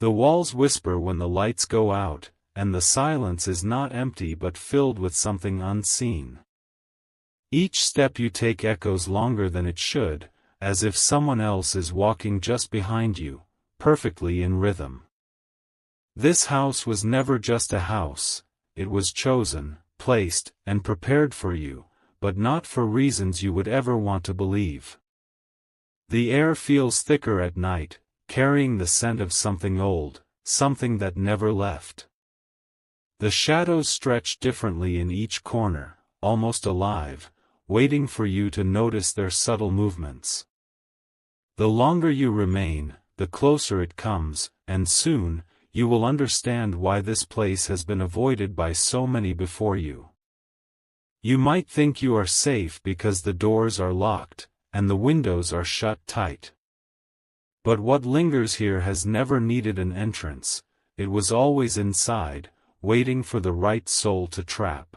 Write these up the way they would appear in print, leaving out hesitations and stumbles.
The walls whisper when the lights go out, and the silence is not empty but filled with something unseen. Each step you take echoes longer than it should, as if someone else is walking just behind you, perfectly in rhythm. This house was never just a house, it was chosen, placed, and prepared for you, but not for reasons you would ever want to believe. The air feels thicker at night, carrying the scent of something old, something that never left. The shadows stretch differently in each corner, almost alive, waiting for you to notice their subtle movements. The longer you remain, the closer it comes, and soon, you will understand why this place has been avoided by so many before you. You might think you are safe because the doors are locked, and the windows are shut tight. But what lingers here has never needed an entrance, it was always inside, waiting for the right soul to trap.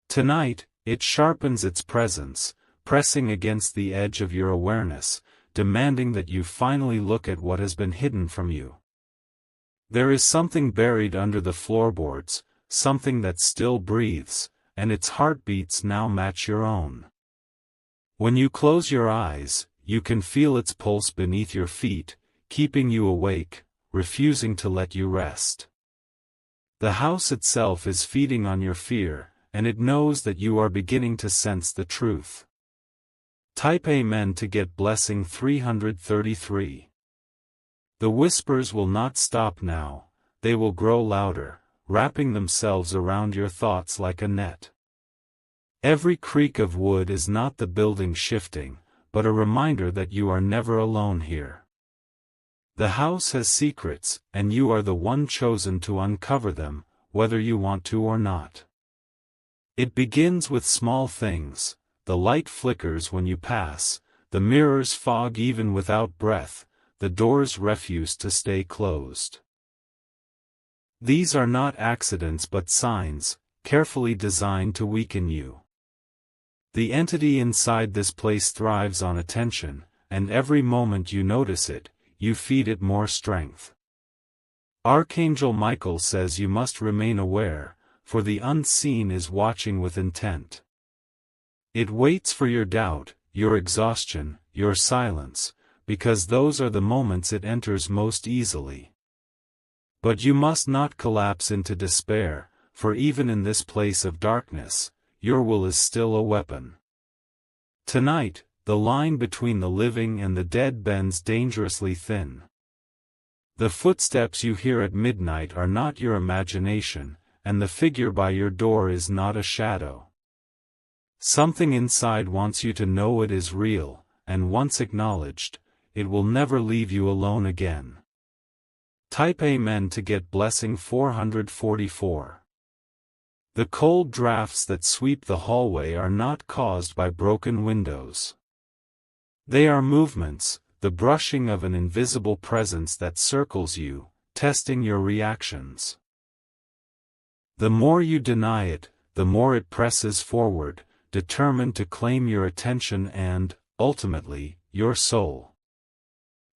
Tonight, it sharpens its presence, pressing against the edge of your awareness, demanding that you finally look at what has been hidden from you. There is something buried under the floorboards, something that still breathes, and its heartbeats now match your own. When you close your eyes, you can feel its pulse beneath your feet, keeping you awake, refusing to let you rest. The house itself is feeding on your fear, and it knows that you are beginning to sense the truth. Type Amen to get blessing 333. The whispers will not stop now, they will grow louder, wrapping themselves around your thoughts like a net. Every creak of wood is not the building shifting, but a reminder that you are never alone here. The house has secrets, and you are the one chosen to uncover them, whether you want to or not. It begins with small things: the light flickers when you pass, the mirrors fog even without breath, the doors refuse to stay closed. These are not accidents but signs, carefully designed to weaken you. The entity inside this place thrives on attention, and every moment you notice it, you feed it more strength. Archangel Michael says you must remain aware, for the unseen is watching with intent. It waits for your doubt, your exhaustion, your silence, because those are the moments it enters most easily. But you must not collapse into despair, for even in this place of darkness, your will is still a weapon. Tonight, the line between the living and the dead bends dangerously thin. The footsteps you hear at midnight are not your imagination, and the figure by your door is not a shadow. Something inside wants you to know it is real, and once acknowledged, it will never leave you alone again. Type Amen to get blessing 444. The cold drafts that sweep the hallway are not caused by broken windows. They are movements, the brushing of an invisible presence that circles you, testing your reactions. The more you deny it, the more it presses forward, determined to claim your attention and, ultimately, your soul.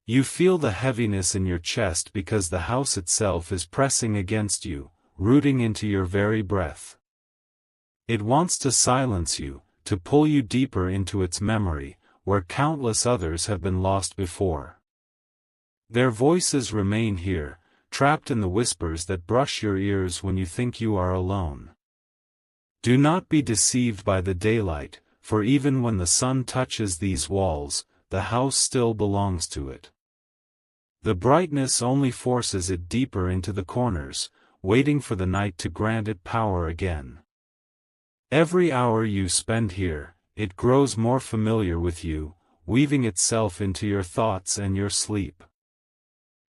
You feel the heaviness in your chest because the house itself is pressing against you, rooting into your very breath. It wants to silence you, to pull you deeper into its memory, where countless others have been lost before. Their voices remain here, trapped in the whispers that brush your ears when you think you are alone. Do not be deceived by the daylight, for even when the sun touches these walls, the house still belongs to it. The brightness only forces it deeper into the corners, waiting for the night to grant it power again. Every hour you spend here, it grows more familiar with you, weaving itself into your thoughts and your sleep.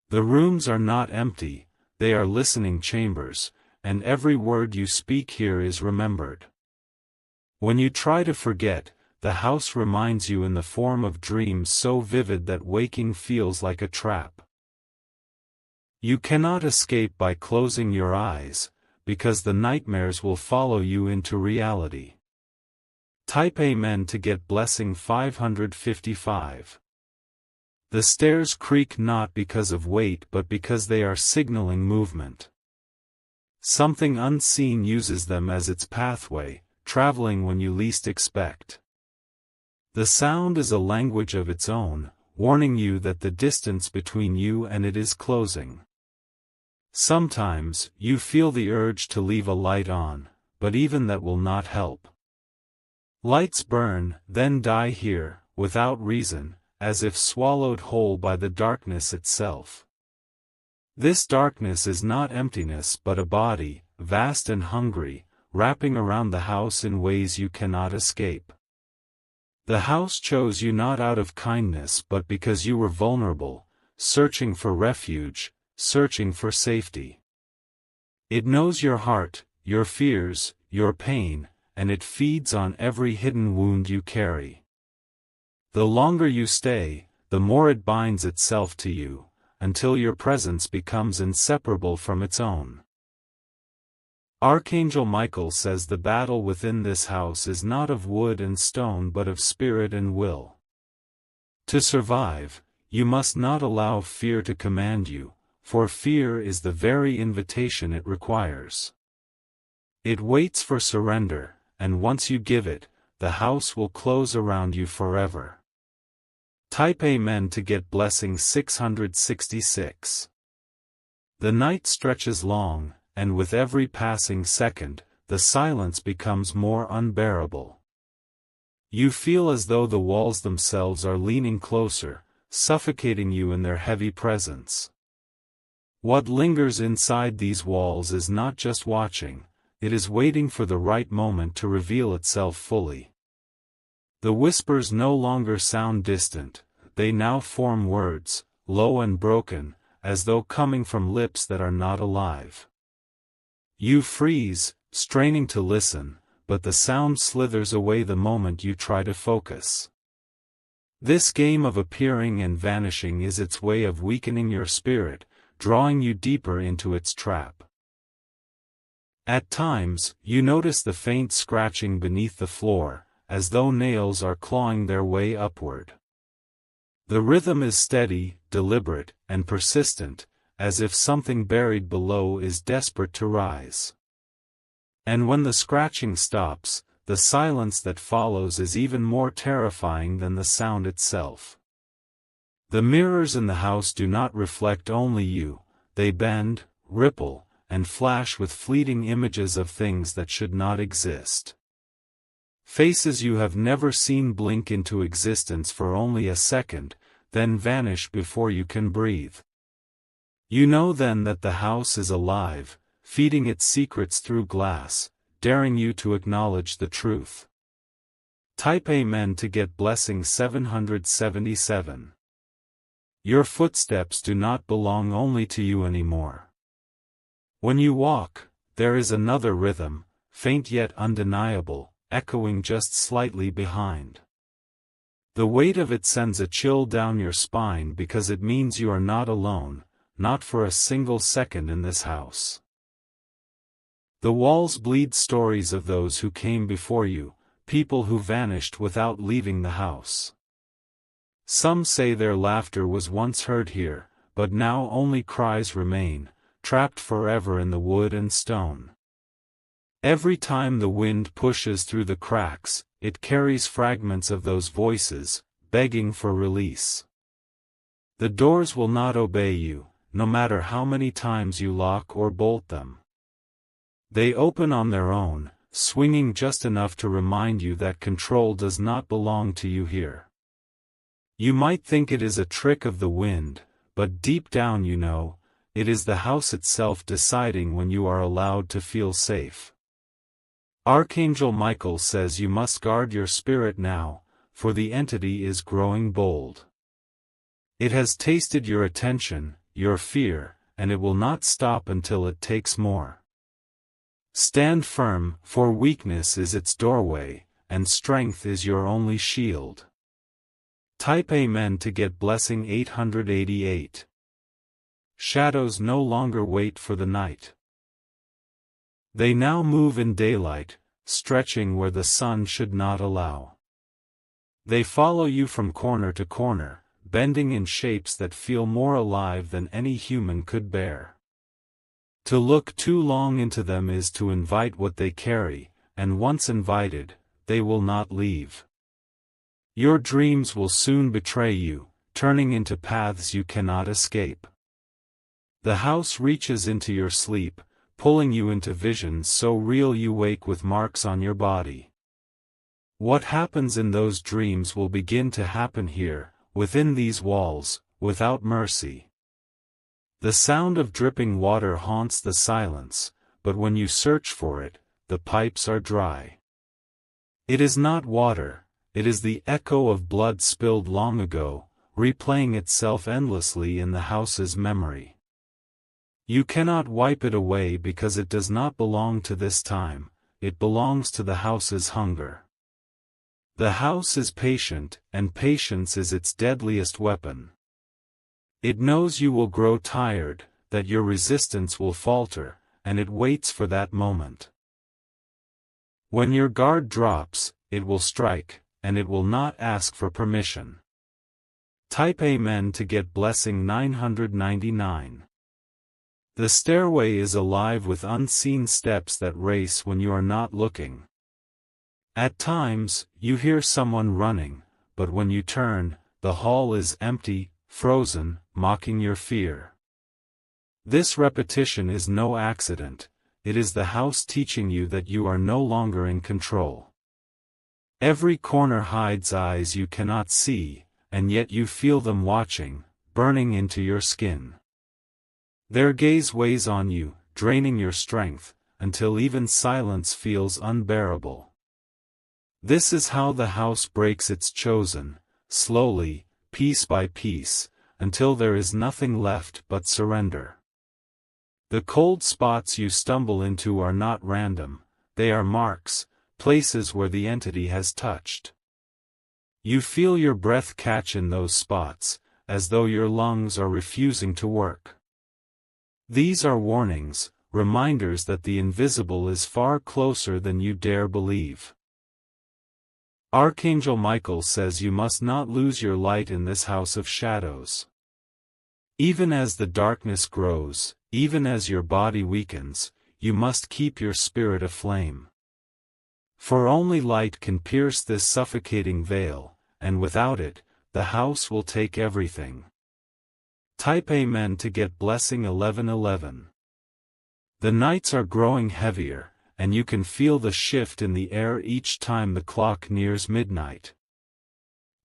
The rooms are not empty, they are listening chambers, and every word you speak here is remembered. When you try to forget, the house reminds you in the form of dreams so vivid that waking feels like a trap. You cannot escape by closing your eyes, because the nightmares will follow you into reality. Type Amen to get blessing 555. The stairs creak not because of weight but because they are signaling movement. Something unseen uses them as its pathway, traveling when you least expect. The sound is a language of its own, warning you that the distance between you and it is closing. Sometimes, you feel the urge to leave a light on, but even that will not help. Lights burn, then die here, without reason, as if swallowed whole by the darkness itself. This darkness is not emptiness but a body, vast and hungry, wrapping around the house in ways you cannot escape. The house chose you not out of kindness but because you were vulnerable, searching for refuge, searching for safety. It knows your heart, your fears, your pain, and it feeds on every hidden wound you carry. The longer you stay, the more it binds itself to you, until your presence becomes inseparable from its own. Archangel Michael says the battle within this house is not of wood and stone but of spirit and will. To survive, you must not allow fear to command you, for fear is the very invitation it requires. It waits for surrender, and once you give it, the house will close around you forever. Type Amen to get blessing 666. The night stretches long, and with every passing second, the silence becomes more unbearable. You feel as though the walls themselves are leaning closer, suffocating you in their heavy presence. What lingers inside these walls is not just watching, it is waiting for the right moment to reveal itself fully. The whispers no longer sound distant, they now form words, low and broken, as though coming from lips that are not alive. You freeze, straining to listen, but the sound slithers away the moment you try to focus. This game of appearing and vanishing is its way of weakening your spirit, drawing you deeper into its trap. At times, you notice the faint scratching beneath the floor, as though nails are clawing their way upward. The rhythm is steady, deliberate, and persistent, as if something buried below is desperate to rise. And when the scratching stops, the silence that follows is even more terrifying than the sound itself. The mirrors in the house do not reflect only you, they bend, ripple, and flash with fleeting images of things that should not exist. Faces you have never seen blink into existence for only a second, then vanish before you can breathe. You know then that the house is alive, feeding its secrets through glass, daring you to acknowledge the truth. Type Amen to get blessing 777. Your footsteps do not belong only to you anymore. When you walk, there is another rhythm, faint yet undeniable, echoing just slightly behind. The weight of it sends a chill down your spine because it means you are not alone, not for a single second in this house. The walls bleed stories of those who came before you, people who vanished without leaving the house. Some say their laughter was once heard here, but now only cries remain, trapped forever in the wood and stone. Every time the wind pushes through the cracks, it carries fragments of those voices, begging for release. The doors will not obey you, no matter how many times you lock or bolt them. They open on their own, swinging just enough to remind you that control does not belong to you here. You might think it is a trick of the wind, but deep down you know, it is the house itself deciding when you are allowed to feel safe. Archangel Michael says you must guard your spirit now, for the entity is growing bold. It has tasted your attention, your fear, and it will not stop until it takes more. Stand firm, for weakness is its doorway, and strength is your only shield. Type Amen to get blessing 888. Shadows no longer wait for the night. They now move in daylight, stretching where the sun should not allow. They follow you from corner to corner, bending in shapes that feel more alive than any human could bear. To look too long into them is to invite what they carry, and once invited, they will not leave. Your dreams will soon betray you, turning into paths you cannot escape. The house reaches into your sleep, pulling you into visions so real you wake with marks on your body. What happens in those dreams will begin to happen here, within these walls, without mercy. The sound of dripping water haunts the silence, but when you search for it, the pipes are dry. It is not water, it is the echo of blood spilled long ago, replaying itself endlessly in the house's memory. You cannot wipe it away because it does not belong to this time, it belongs to the house's hunger. The house is patient, and patience is its deadliest weapon. It knows you will grow tired, that your resistance will falter, and it waits for that moment. When your guard drops, it will strike, and it will not ask for permission. Type Amen to get blessing 999. The stairway is alive with unseen steps that race when you are not looking. At times, you hear someone running, but when you turn, the hall is empty, frozen, mocking your fear. This repetition is no accident, it is the house teaching you that you are no longer in control. Every corner hides eyes you cannot see, and yet you feel them watching, burning into your skin. Their gaze weighs on you, draining your strength, until even silence feels unbearable. This is how the house breaks its chosen, slowly, piece by piece, until there is nothing left but surrender. The cold spots you stumble into are not random, they are marks, places where the entity has touched. You feel your breath catch in those spots, as though your lungs are refusing to work. These are warnings, reminders that the invisible is far closer than you dare believe. Archangel Michael says you must not lose your light in this house of shadows. Even as the darkness grows, even as your body weakens, you must keep your spirit aflame. For only light can pierce this suffocating veil, and without it, the house will take everything. Type Amen to get blessing 1111. The nights are growing heavier, and you can feel the shift in the air each time the clock nears midnight.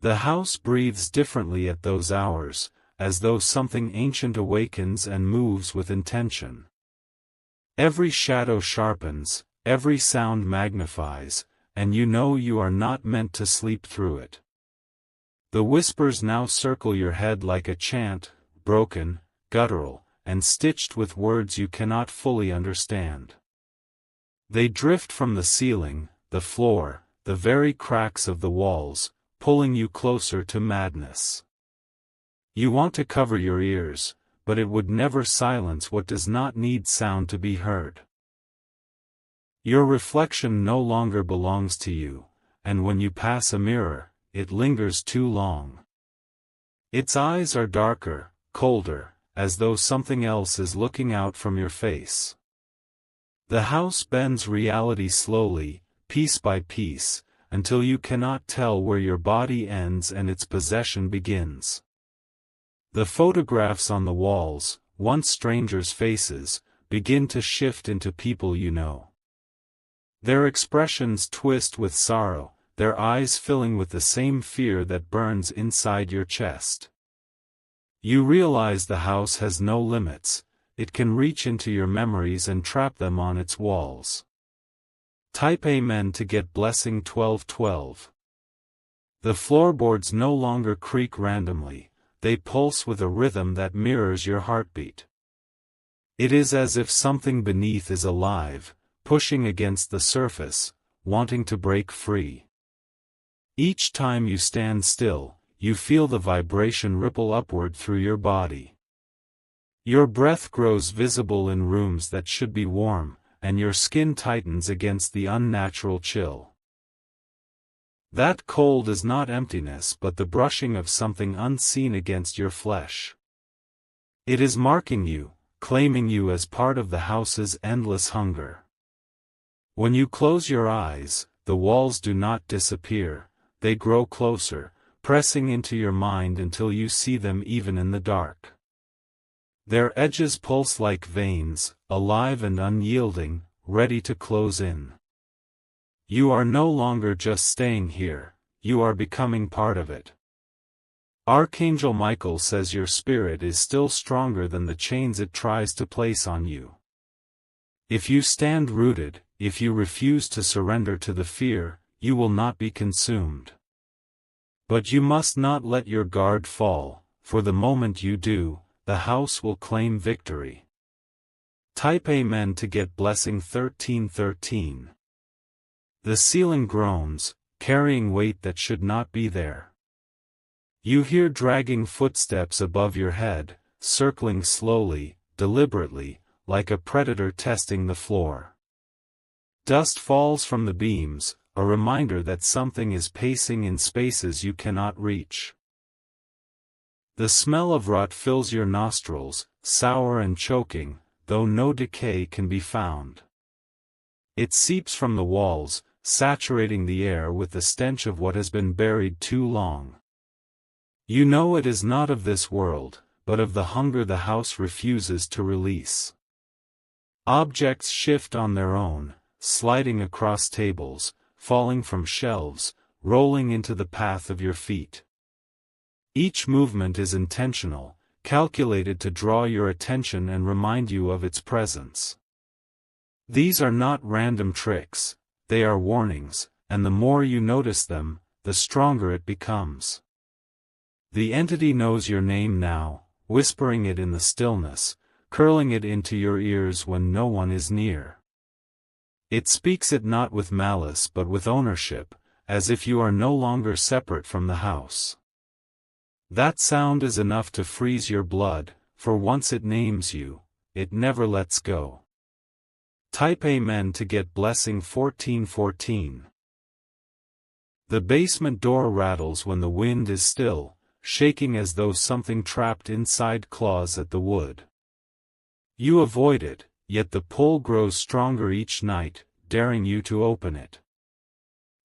The house breathes differently at those hours, as though something ancient awakens and moves with intention. Every shadow sharpens, every sound magnifies, and you know you are not meant to sleep through it. The whispers now circle your head like a chant, broken, guttural, and stitched with words you cannot fully understand. They drift from the ceiling, the floor, the very cracks of the walls, pulling you closer to madness. You want to cover your ears, but it would never silence what does not need sound to be heard. Your reflection no longer belongs to you, and when you pass a mirror, it lingers too long. Its eyes are darker, colder, as though something else is looking out from your face. The house bends reality slowly, piece by piece, until you cannot tell where your body ends and its possession begins. The photographs on the walls, once strangers' faces, begin to shift into people you know. Their expressions twist with sorrow, their eyes filling with the same fear that burns inside your chest. You realize the house has no limits, it can reach into your memories and trap them on its walls. Type Amen to get blessing 1212. The floorboards no longer creak randomly, they pulse with a rhythm that mirrors your heartbeat. It is as if something beneath is alive, pushing against the surface, wanting to break free. Each time you stand still, you feel the vibration ripple upward through your body. Your breath grows visible in rooms that should be warm, and your skin tightens against the unnatural chill. That cold is not emptiness but the brushing of something unseen against your flesh. It is marking you, claiming you as part of the house's endless hunger. When you close your eyes, the walls do not disappear, they grow closer, pressing into your mind until you see them even in the dark. Their edges pulse like veins, alive and unyielding, ready to close in. You are no longer just staying here, you are becoming part of it. Archangel Michael says your spirit is still stronger than the chains it tries to place on you. If you stand rooted, if you refuse to surrender to the fear, you will not be consumed. But you must not let your guard fall, for the moment you do, the house will claim victory. Type Amen to get blessing 1313. The ceiling groans, carrying weight that should not be there. You hear dragging footsteps above your head, circling slowly, deliberately, like a predator testing the floor. Dust falls from the beams, a reminder that something is pacing in spaces you cannot reach. The smell of rot fills your nostrils, sour and choking, though no decay can be found. It seeps from the walls, saturating the air with the stench of what has been buried too long. You know it is not of this world, but of the hunger the house refuses to release. Objects shift on their own, sliding across tables, falling from shelves, rolling into the path of your feet. Each movement is intentional, calculated to draw your attention and remind you of its presence. These are not random tricks, they are warnings, and the more you notice them, the stronger it becomes. The entity knows your name now, whispering it in the stillness, curling it into your ears when no one is near. It speaks it not with malice but with ownership, as if you are no longer separate from the house. That sound is enough to freeze your blood, for once it names you, it never lets go. Type Amen to get blessing 1414. The basement door rattles when the wind is still, shaking as though something trapped inside claws at the wood. You avoid it, yet the pull grows stronger each night, daring you to open it.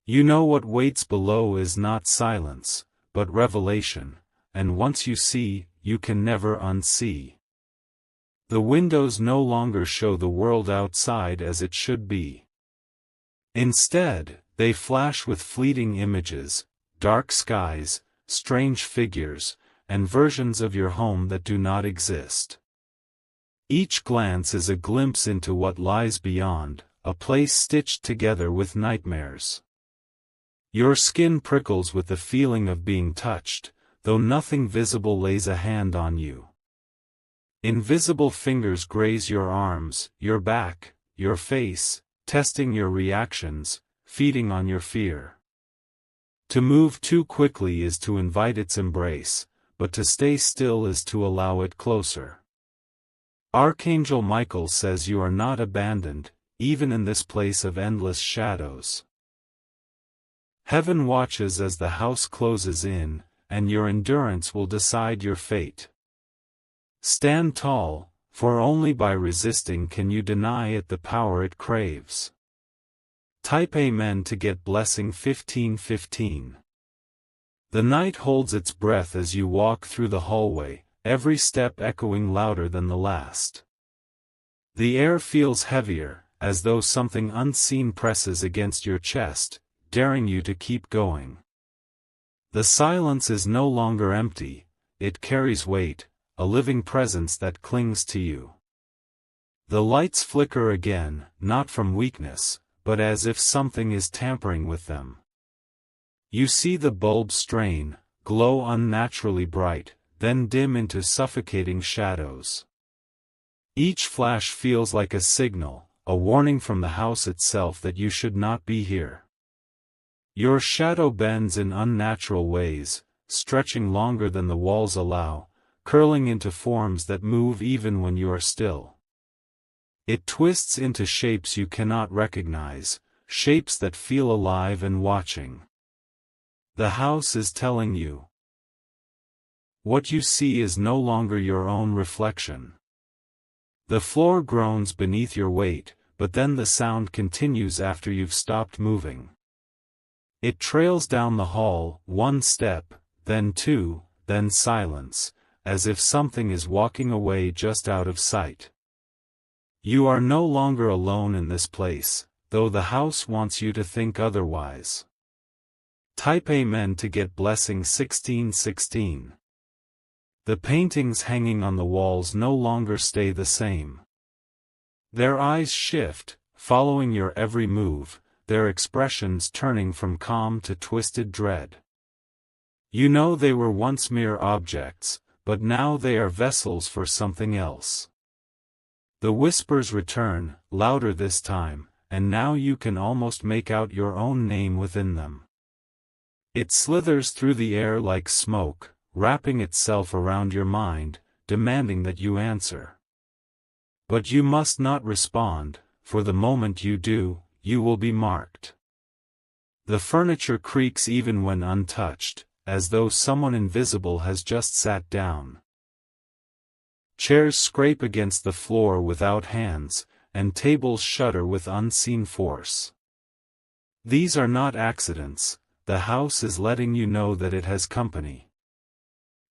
You know what waits below is not silence, but revelation, and once you see, you can never unsee. The windows no longer show the world outside as it should be. Instead, they flash with fleeting images, dark skies, strange figures, and versions of your home that do not exist. Each glance is a glimpse into what lies beyond, a place stitched together with nightmares. Your skin prickles with the feeling of being touched, though nothing visible lays a hand on you. Invisible fingers graze your arms, your back, your face, testing your reactions, feeding on your fear. To move too quickly is to invite its embrace, but to stay still is to allow it closer. Archangel Michael says you are not abandoned, even in this place of endless shadows. Heaven watches as the house closes in, and your endurance will decide your fate. Stand tall, for only by resisting can you deny it the power it craves. Type Amen to get blessing 1515. The night holds its breath as you walk through the hallway, every step echoing louder than the last. The air feels heavier, as though something unseen presses against your chest, daring you to keep going. The silence is no longer empty, it carries weight, a living presence that clings to you. The lights flicker again, not from weakness, but as if something is tampering with them. You see the bulbs strain, glow unnaturally bright, then dim into suffocating shadows. Each flash feels like a signal, a warning from the house itself that you should not be here. Your shadow bends in unnatural ways, stretching longer than the walls allow, curling into forms that move even when you are still. It twists into shapes you cannot recognize, shapes that feel alive and watching. The house is telling you. What you see is no longer your own reflection. The floor groans beneath your weight, but then the sound continues after you've stopped moving. It trails down the hall, one step, then two, then silence, as if something is walking away just out of sight. You are no longer alone in this place, though the house wants you to think otherwise. Type Amen to get blessing 1616. The paintings hanging on the walls no longer stay the same. Their eyes shift, following your every move, their expressions turning from calm to twisted dread. You know they were once mere objects, but now they are vessels for something else. The whispers return, louder this time, and now you can almost make out your own name within them. It slithers through the air like smoke, wrapping itself around your mind, demanding that you answer. But you must not respond, for the moment you do, you will be marked. The furniture creaks even when untouched, as though someone invisible has just sat down. Chairs scrape against the floor without hands, and tables shudder with unseen force. These are not accidents. The house is letting you know that it has company.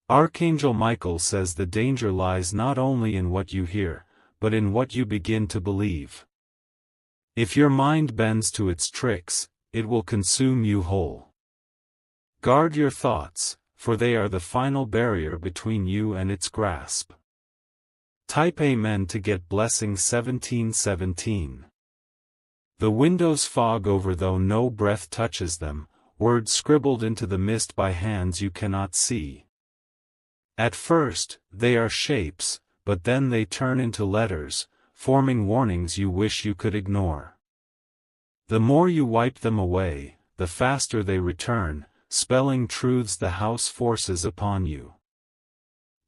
Archangel Michael says the danger lies not only in what you hear, but in what you begin to believe. If your mind bends to its tricks, it will consume you whole. Guard your thoughts, for they are the final barrier between you and its grasp. Type Amen to get blessing 1717. The windows fog over though no breath touches them, words scribbled into the mist by hands you cannot see. At first, they are shapes, but then they turn into letters, forming warnings you wish you could ignore. The more you wipe them away, the faster they return, spelling truths the house forces upon you.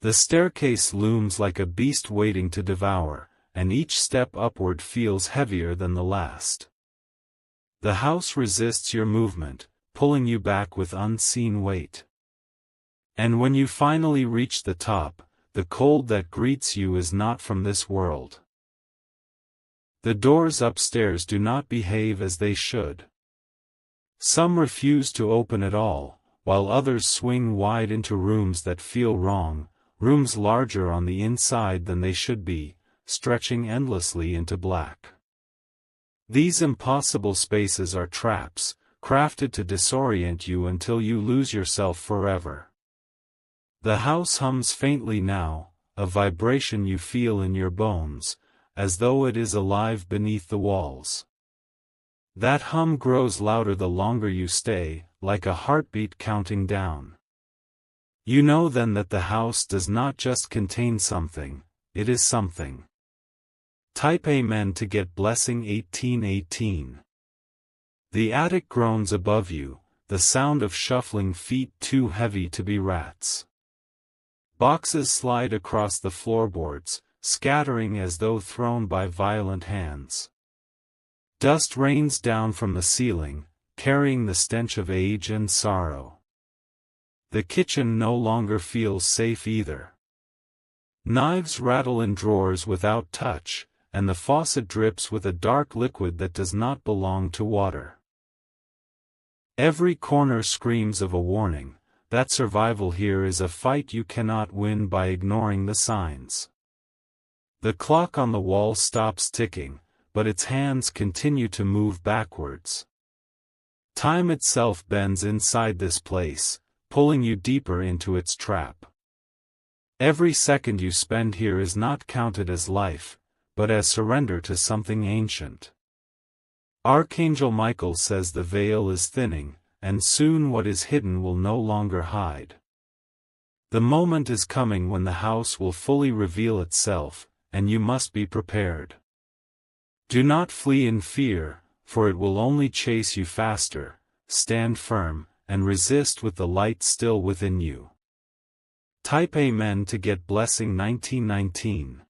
The staircase looms like a beast waiting to devour, and each step upward feels heavier than the last. The house resists your movement, pulling you back with unseen weight. And when you finally reach the top, the cold that greets you is not from this world. The doors upstairs do not behave as they should. Some refuse to open at all, while others swing wide into rooms that feel wrong, rooms larger on the inside than they should be, stretching endlessly into black. These impossible spaces are traps, crafted to disorient you until you lose yourself forever. The house hums faintly now, a vibration you feel in your bones, as though it is alive beneath the walls. That hum grows louder the longer you stay, like a heartbeat counting down. You know then that the house does not just contain something, it is something. Type Amen to get blessing 1818. The attic groans above you, the sound of shuffling feet too heavy to be rats. Boxes slide across the floorboards, scattering as though thrown by violent hands. Dust rains down from the ceiling, carrying the stench of age and sorrow. The kitchen no longer feels safe either. Knives rattle in drawers without touch, and the faucet drips with a dark liquid that does not belong to water. Every corner screams of a warning, that survival here is a fight you cannot win by ignoring the signs. The clock on the wall stops ticking, but its hands continue to move backwards. Time itself bends inside this place, pulling you deeper into its trap. Every second you spend here is not counted as life, but as surrender to something ancient. Archangel Michael says the veil is thinning, and soon what is hidden will no longer hide. The moment is coming when the house will fully reveal itself, and you must be prepared. Do not flee in fear, for it will only chase you faster. Stand firm, and resist with the light still within you. Type Amen to get blessing 1919.